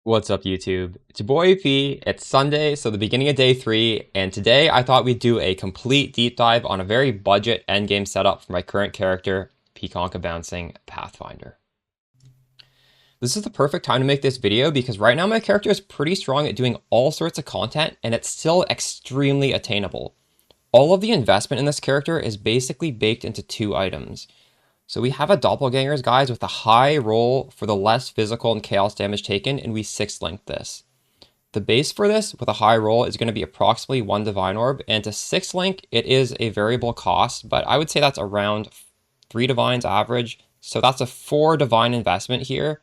What's up, YouTube? It's your boy P. It's Sunday, so the beginning of day 3, and today I thought we'd do a complete deep dive on a very budget endgame setup for my current character, PConc Bouncing Pathfinder. This is the perfect time to make this video because right now my character is pretty strong at doing all sorts of content, and it's still extremely attainable. All of the investment in this character is basically baked into 2 items. So we have a Doppelgangers, guys, with a high roll for the less physical and chaos damage taken, and we 6-link this. The base for this, with a high roll, is going to be approximately 1 Divine Orb, and to 6-link, it is a variable cost, but I would say that's around 3 Divines average, so that's a 4 Divine investment here.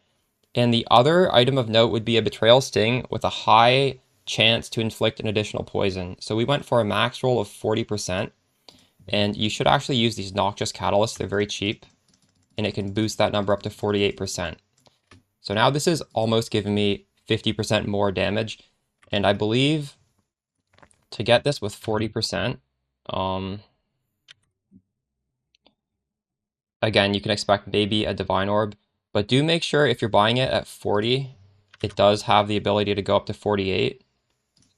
And the other item of note would be a Betrayal Sting with a high chance to inflict an additional poison. So we went for a max roll of 40%, and you should actually use these Noxious Catalysts, they're very cheap, and it can boost that number up to 48%. So now this is almost giving me 50% more damage, and I believe to get this with 40%, again, you can expect maybe a Divine Orb, but do make sure if you're buying it at 40, it does have the ability to go up to 48,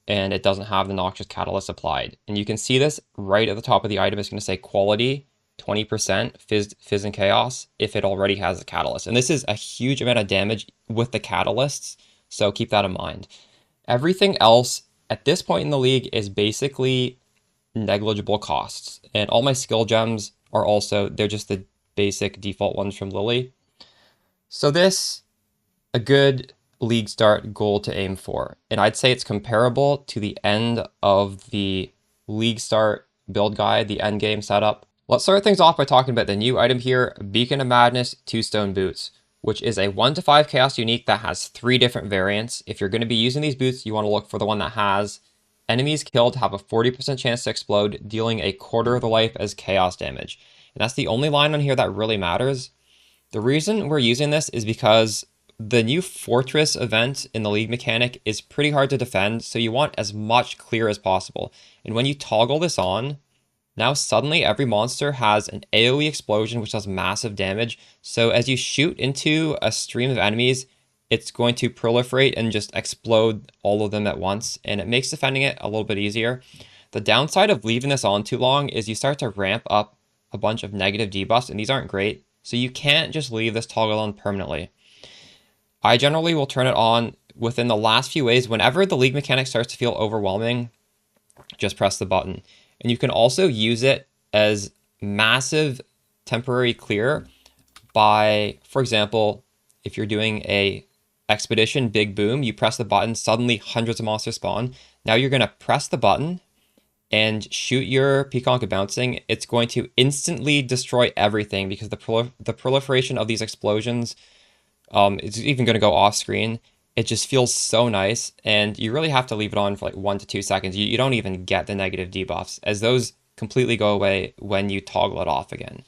and it doesn't have the Noxious Catalyst applied. And you can see this right at the top of the item. It's going to say quality, 20%, Fizz and Chaos, if it already has a Catalyst. And this is a huge amount of damage with the Catalysts, so keep that in mind. Everything else at this point in the league is basically negligible costs. And all my skill gems are also, they're just the basic default ones from Lily. So this, a good league start goal to aim for. And I'd say it's comparable to the end of the league start build guide, the endgame setup. Let's start things off by talking about the new item here, Beacon of Madness 2-Stone Boots, which is a 1-5 chaos unique that has 3 different variants. If you're going to be using these boots, you want to look for the one that has enemies killed have a 40% chance to explode, dealing a quarter of the life as chaos damage. And that's the only line on here that really matters. The reason we're using this is because the new Fortress event in the League mechanic is pretty hard to defend, so you want as much clear as possible. And when you toggle this on, now suddenly every monster has an AoE explosion which does massive damage, so as you shoot into a stream of enemies, it's going to proliferate and just explode all of them at once, and it makes defending it a little bit easier. The downside of leaving this on too long is you start to ramp up a bunch of negative debuffs, and these aren't great. So you can't just leave this toggle on permanently. I generally will turn it on within the last few ways. Whenever the league mechanic starts to feel overwhelming, just press the button. And you can also use it as massive temporary clear by, for example, if you're doing a expedition, big boom, you press the button, suddenly hundreds of monsters spawn. Now you're going to press the button and shoot your PConc Bouncing, it's going to instantly destroy everything because the proliferation of these explosions, it's even going to go off screen. It just feels so nice, and you really have to leave it on for like 1 to 2 seconds. You don't even get the negative debuffs, as those completely go away when you toggle it off again.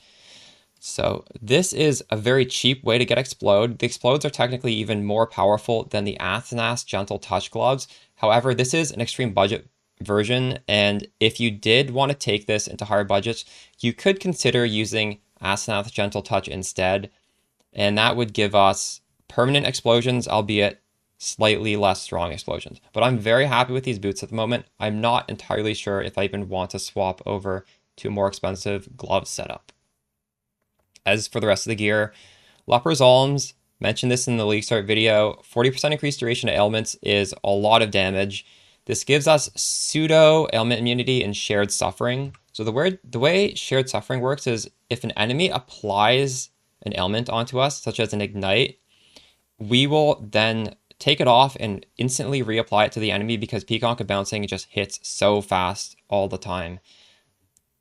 So this is a very cheap way to get Explode. The Explodes are technically even more powerful than the Athenas Gentle Touch Gloves. However, this is an extreme budget version, and if you did want to take this into higher budgets, you could consider using Asenath Gentle Touch instead, and that would give us permanent explosions, albeit slightly less strong explosions. But I'm very happy with these boots at the moment. I'm not entirely sure if I even want to swap over to a more expensive glove setup. As for the rest of the gear, Leper's Alms, mentioned this in the League Start video, 40% increased duration of ailments is a lot of damage. This gives us pseudo ailment immunity and shared suffering. So the way shared suffering works is if an enemy applies an ailment onto us, such as an ignite, we will then take it off and instantly reapply it to the enemy because PConc Bouncing just hits so fast all the time.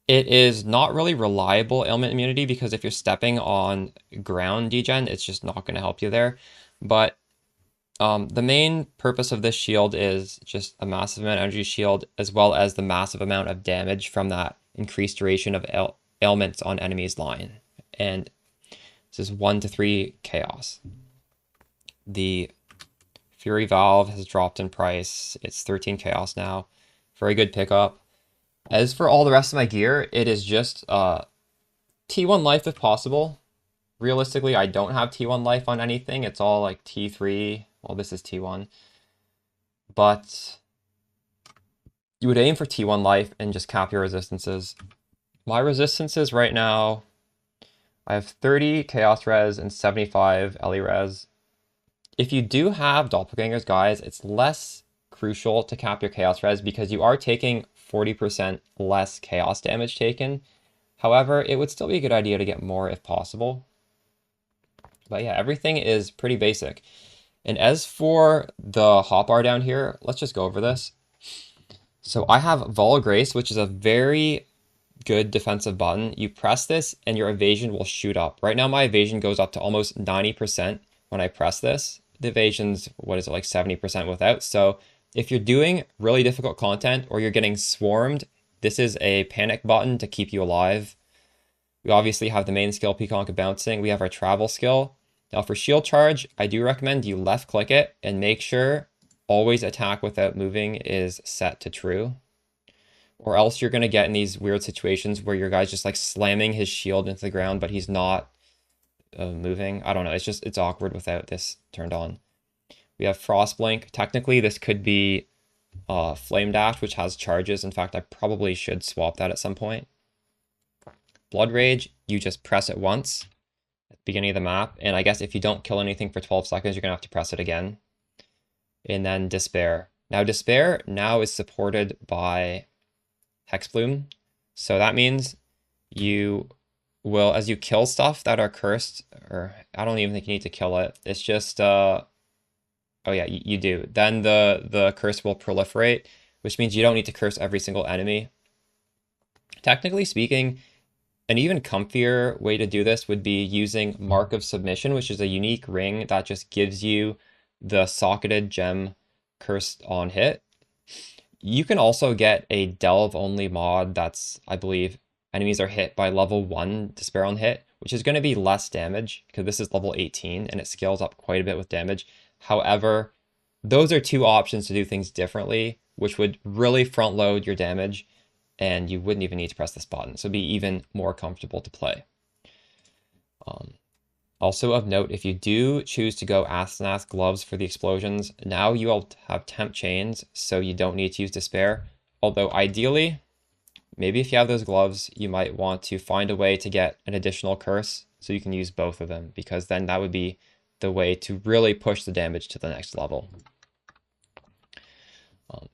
It is not really reliable ailment immunity because if you're stepping on ground degen, it's just not going to help you there. But the main purpose of this shield is just a massive amount of energy shield, as well as the massive amount of damage from that increased duration of ailments on enemy's line. And this is 1 to 3 chaos. The Fury Valve has dropped in price. It's 13 chaos now. Very good pickup. As for all the rest of my gear, it is just T1 life if possible. Realistically, I don't have T1 life on anything. It's all like T3 Well, this is T1. But you would aim for T1 life and just cap your resistances. My resistances right now, I have 30 Chaos Res and 75 Ellie Res. If you do have Doppelgangers, guys, it's less crucial to cap your Chaos Res because you are taking 40% less Chaos damage taken. However, it would still be a good idea to get more if possible. But yeah, everything is pretty basic. And as for the hotbar down here, let's just go over this. So I have Vol Grace, which is a very good defensive button. You press this and your evasion will shoot up. Right now my evasion goes up to almost 90% when I press this. The evasion's, what is it, like 70% without. So if you're doing really difficult content or you're getting swarmed, this is a panic button to keep you alive. We obviously have the main skill, PConc bouncing. We have our travel skill. Now for shield charge, I do recommend you left click it and make sure always attack without moving is set to true. Or else you're going to get in these weird situations where your guy's just like slamming his shield into the ground, but he's not moving. I don't know. It's awkward without this turned on. We have Frostblink. Technically, this could be Flame Dash, which has charges. In fact, I probably should swap that at some point. Blood Rage, you just press it once at the beginning of the map. And I guess if you don't kill anything for 12 seconds, you're going to have to press it again. And then Despair. Now, Despair now is supported by Hexbloom. So that means you will, as you kill stuff that are cursed, or I don't even think you need to kill it. It's just, oh yeah, you do. Then the curse will proliferate, which means you don't need to curse every single enemy. Technically speaking, an even comfier way to do this would be using Mark of Submission, which is a unique ring that just gives you the socketed gem cursed on hit. You can also get a delve only mod that's, I believe, enemies are hit by level 1 Despair on hit, which is going to be less damage because this is level 18 and it scales up quite a bit with damage. However, those are two options to do things differently, which would really front load your damage and you wouldn't even need to press this button. So it'd be even more comfortable to play. Also of note, if you do choose to go Asenath gloves for the explosions, now you will have temp chains, so you don't need to use Despair. Although ideally, maybe if you have those gloves, you might want to find a way to get an additional curse so you can use both of them, because then that would be the way to really push the damage to the next level.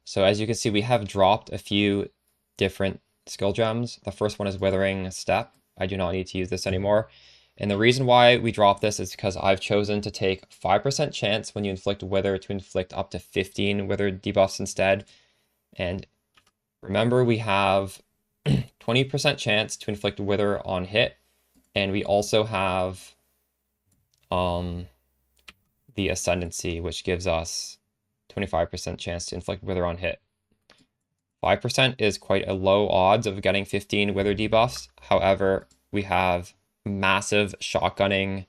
So as you can see, we have dropped a few different skill gems. The first one is Withering Step. I do not need to use this anymore. And the reason why we dropped this is because I've chosen to take 5% chance when you inflict Wither to inflict up to 15 Wither debuffs instead. And remember, we have 20% chance to inflict Wither on hit. And we also have the Ascendancy, which gives us 25% chance to inflict Wither on hit. 5% is quite a low odds of getting 15 Wither debuffs. However, we have massive shotgunning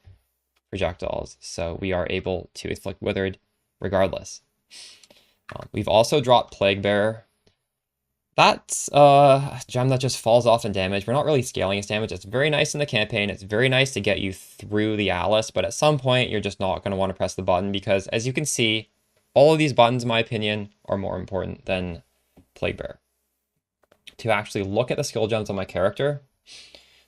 projectiles, so we are able to inflict Withered regardless. We've also dropped Plague Bearer. That's a gem that just falls off in damage. We're not really scaling its damage. It's very nice in the campaign. It's very nice to get you through the Alice, but at some point you're just not going to want to press the button because, as you can see, all of these buttons, in my opinion, are more important than Plague Bearer. To actually look at the skill gems on my character,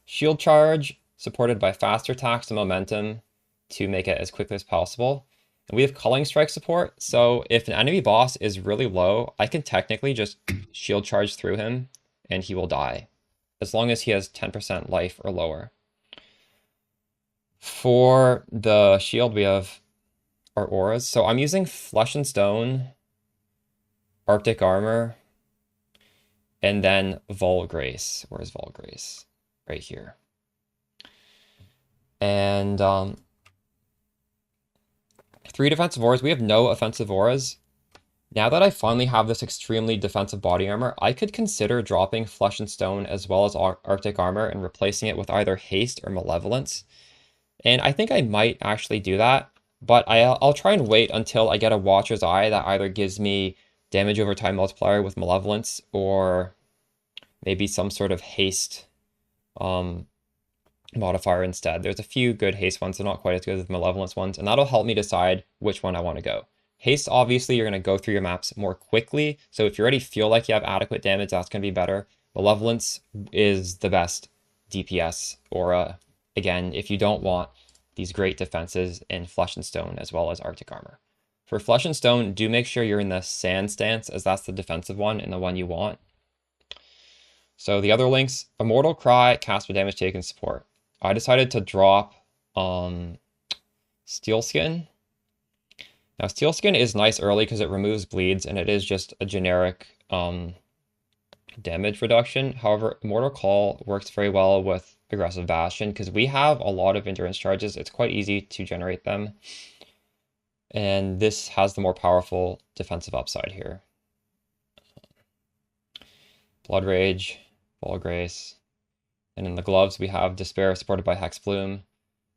Shield Charge, supported by faster attacks and momentum to make it as quickly as possible. And we have Culling Strike support, so if an enemy boss is really low, I can technically just Shield Charge through him and he will die, as long as he has 10% life or lower. For the shield, we have our auras. So I'm using Flesh and Stone, Arctic Armor, and then Vol Grace. Where's Vol Grace? Right here. And 3 defensive auras. We have no offensive auras. Now that I finally have this extremely defensive body armor, I could consider dropping Flesh and Stone as well as Arctic Armor and replacing it with either Haste or Malevolence. And I think I might actually do that, but I'll try and wait until I get a Watcher's Eye that either gives me damage over time multiplier with Malevolence or maybe some sort of Haste modifier instead. There's a few good haste ones, they're not quite as good as the malevolence ones, and that'll help me decide which one I want to go. Haste, obviously, you're going to go through your maps more quickly, so if you already feel like you have adequate damage, that's going to be better. Malevolence is the best DPS aura, again, if you don't want these great defenses in Flesh and Stone as well as Arctic Armor. For Flesh and Stone, do make sure you're in the Sand stance, as that's the defensive one and the one you want. So the other links, Immortal Cry, cast with damage taken support. I decided to drop Steel Skin. Now Steel Skin is nice early because it removes bleeds and it is just a generic damage reduction. However, Immortal Call works very well with Aggressive Bastion because we have a lot of endurance charges. It's quite easy to generate them. And this has the more powerful defensive upside here. Blood Rage, Ball Grace. And in the gloves, we have Despair supported by Hex Plume,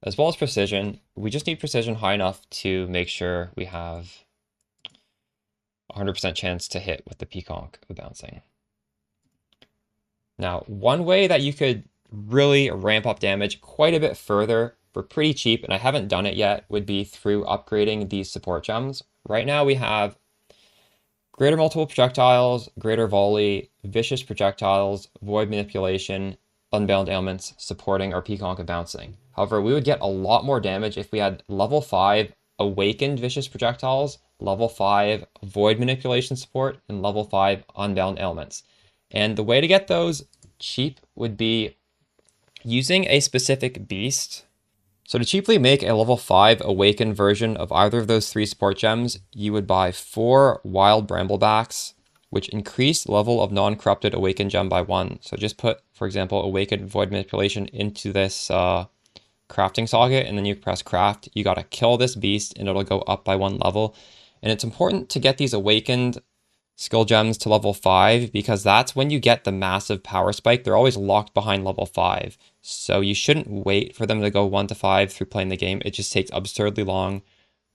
as well as Precision. We just need Precision high enough to make sure we have 100% chance to hit with the PConc of bouncing. Now, one way that you could really ramp up damage quite a bit further for pretty cheap, and I haven't done it yet, would be through upgrading these support gems. Right now we have Greater Multiple Projectiles, Greater Volley, Vicious Projectiles, Void Manipulation, Unbound Ailments supporting our PConc of bouncing. However, we would get a lot more damage if we had level 5 Awakened Vicious Projectiles, level 5 Void Manipulation support, and level 5 Unbound Ailments. And the way to get those cheap would be using a specific beast. So to cheaply make a level 5 Awakened version of either of those 3 support gems, you would buy 4 Wild Bramblebacks, which increase the level of non-corrupted Awakened gem by 1. So just put, for example, Awakened Void Manipulation into this crafting socket, and then you press craft. You gotta kill this beast, and it'll go up by 1 level. And it's important to get these Awakened skill gems to level 5 because that's when you get the massive power spike. They're always locked behind level 5. So you shouldn't wait for them to go 1 to 5 through playing the game. It just takes absurdly long.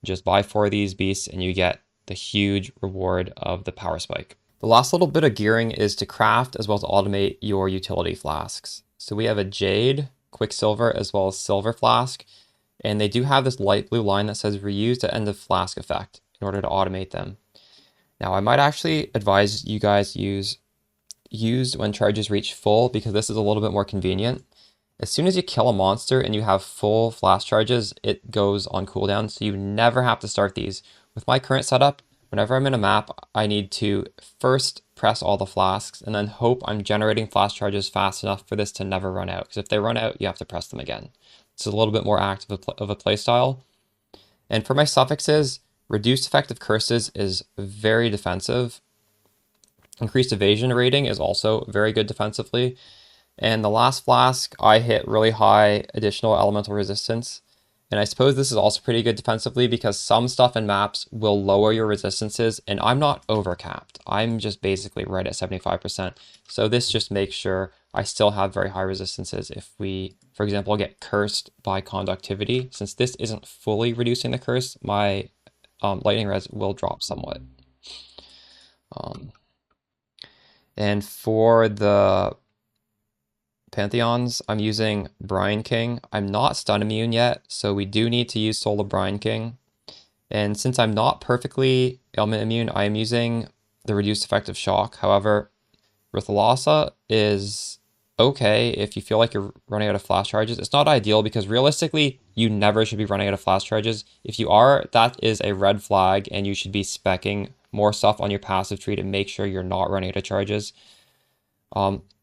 Just buy 4 of these beasts and you get the huge reward of the power spike. The last little bit of gearing is to craft as well as automate your utility flasks. So we have a Jade, Quicksilver, as well as Silver flask. And they do have this light blue line that says reuse at end of flask effect in order to automate them. Now, I might actually advise you guys use used when charges reach full because this is a little bit more convenient. As soon as you kill a monster and you have full flash charges, it goes on cooldown, so you never have to start these. With my current setup, whenever I'm in a map, I need to first press all the flasks and then hope I'm generating flash charges fast enough for this to never run out. Because if they run out, you have to press them again. It's a little bit more active of a playstyle. And for my suffixes, reduced effective curses is very defensive. Increased evasion rating is also very good defensively. And the last flask, I hit really high additional elemental resistance. And I suppose this is also pretty good defensively because some stuff in maps will lower your resistances, and I'm not overcapped. I'm just basically right at 75%. So this just makes sure I still have very high resistances if we, for example, get cursed by conductivity. Since this isn't fully reducing the curse, my lightning res will drop somewhat. And for the Pantheons, I'm using Brine King. I'm not stun immune yet, so we do need to use Soul of Brine King. And since I'm not perfectly ailment immune, I am using the reduced effective shock. However, Rithalasa is okay if you feel like you're running out of flash charges. It's not ideal because realistically, you never should be running out of flash charges. If you are, that is a red flag and you should be speccing more stuff on your passive tree to make sure you're not running out of charges.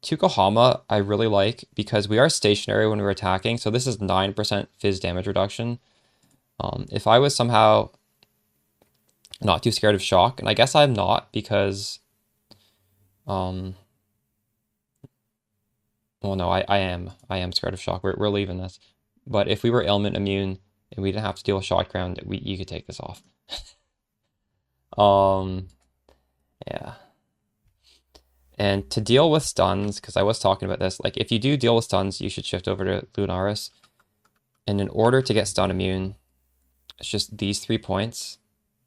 Tukohama I really like because we are stationary when we're attacking, so this is 9% phys damage reduction. If I was somehow not too scared of shock, and I guess I'm not because well, no, I am scared of shock. We're leaving this. But if we were ailment immune and we didn't have to deal with shock ground, you could take this off. Yeah. And to deal with stuns, because I was talking about this, like if you do deal with stuns, you should shift over to Lunaris. And in order to get stun immune, it's just these 3 points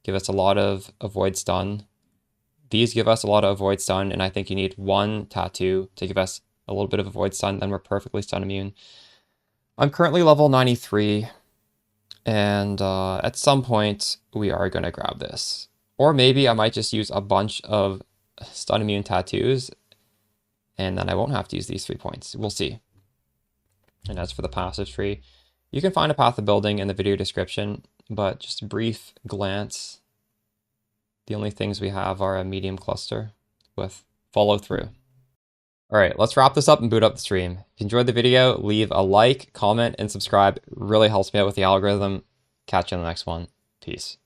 give us a lot of avoid stun. These give us a lot of avoid stun, and I think you need 1 tattoo to give us a little bit of avoid stun, then we're perfectly stun immune. I'm currently level 93, and at some point we are going to grab this. Or maybe I might just use a bunch of stun immune tattoos, and then I won't have to use these 3 points. We'll see. And as for the passive tree, you can find a path of building in the video description, but just a brief glance. The only things we have are a medium cluster with follow through. All right, let's wrap this up and boot up the stream. If you enjoyed the video, leave a like, comment, and subscribe. It really helps me out with the algorithm. Catch you in the next one. Peace.